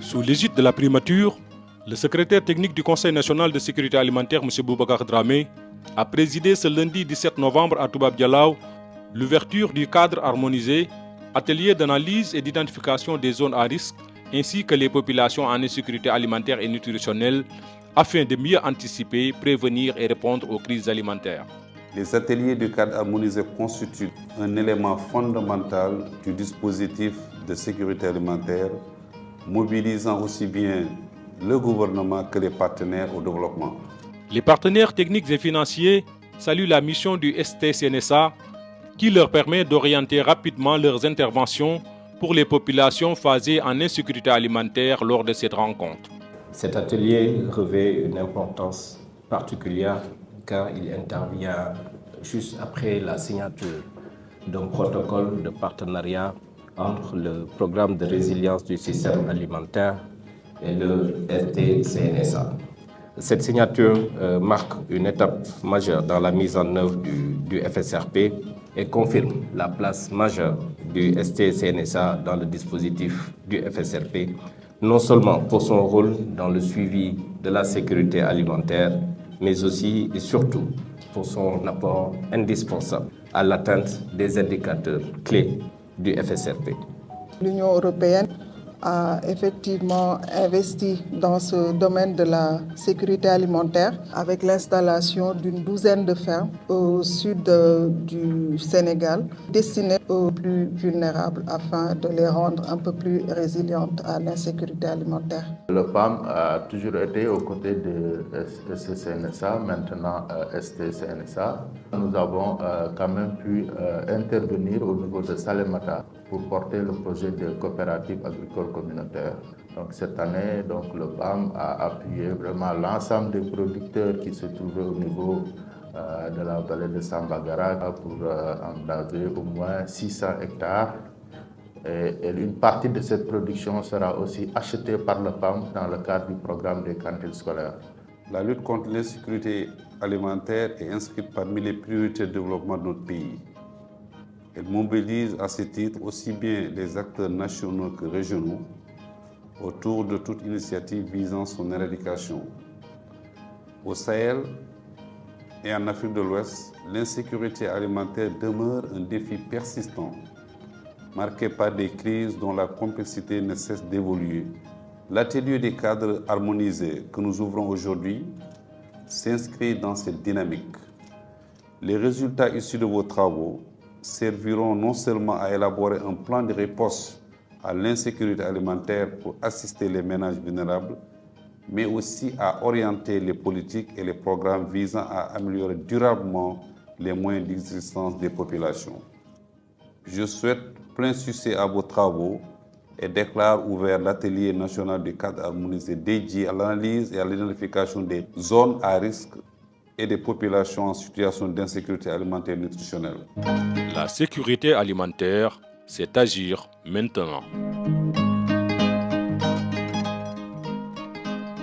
Sous l'égide de la primature, le secrétaire technique du Conseil national de sécurité alimentaire, M. Boubacar Dramé, a présidé ce lundi 17 novembre à Toubab Dialaw l'ouverture du cadre harmonisé, atelier d'analyse et d'identification des zones à risque, ainsi que les populations en insécurité alimentaire et nutritionnelle, afin de mieux anticiper, prévenir et répondre aux crises alimentaires. Les ateliers du cadre harmonisé constituent un élément fondamental du dispositif de sécurité alimentaire, mobilisant aussi bien le gouvernement que les partenaires au développement. Les partenaires techniques et financiers saluent la mission du STCNSA qui leur permet d'orienter rapidement leurs interventions pour les populations phasées en insécurité alimentaire lors de cette rencontre. Cet atelier revêt une importance particulière car il intervient juste après la signature d'un protocole de partenariat entre le programme de résilience du système alimentaire et le STCNSA. Cette signature marque une étape majeure dans la mise en œuvre du FSRP et confirme la place majeure du STCNSA dans le dispositif du FSRP, non seulement pour son rôle dans le suivi de la sécurité alimentaire, mais aussi et surtout pour son apport indispensable à l'atteinte des indicateurs clés du FSRP. L'Union européenne a effectivement investi dans ce domaine de la sécurité alimentaire avec l'installation d'une douzaine de fermes au sud du Sénégal destinées aux plus vulnérables afin de les rendre un peu plus résilientes à l'insécurité alimentaire. Le PAM a toujours été aux côtés de STCNSA, maintenant STCNSA. Nous avons quand même pu intervenir au niveau de Salémata pour porter le projet de coopérative agricole communautaire. Donc cette année, le PAM a appuyé vraiment l'ensemble des producteurs qui se trouvaient au niveau de la vallée de Sambagara pour engager au moins 600 hectares. Et une partie de cette production sera aussi achetée par le PAM dans le cadre du programme des cantines scolaires. La lutte contre l'insécurité alimentaire est inscrite parmi les priorités de développement de notre pays. Elle mobilise à ce titre aussi bien les acteurs nationaux que régionaux autour de toute initiative visant son éradication. Au Sahel et en Afrique de l'Ouest, l'insécurité alimentaire demeure un défi persistant, marqué par des crises dont la complexité ne cesse d'évoluer. L'atelier des cadres harmonisés que nous ouvrons aujourd'hui s'inscrit dans cette dynamique. Les résultats issus de vos travaux serviront non seulement à élaborer un plan de réponse à l'insécurité alimentaire pour assister les ménages vulnérables, mais aussi à orienter les politiques et les programmes visant à améliorer durablement les moyens d'existence des populations. Je souhaite plein succès à vos travaux et déclare ouvert l'atelier national du cadre harmonisé dédié à l'analyse et à l'identification des zones à risque et des populations en situation d'insécurité alimentaire et nutritionnelle. La sécurité alimentaire, c'est agir maintenant.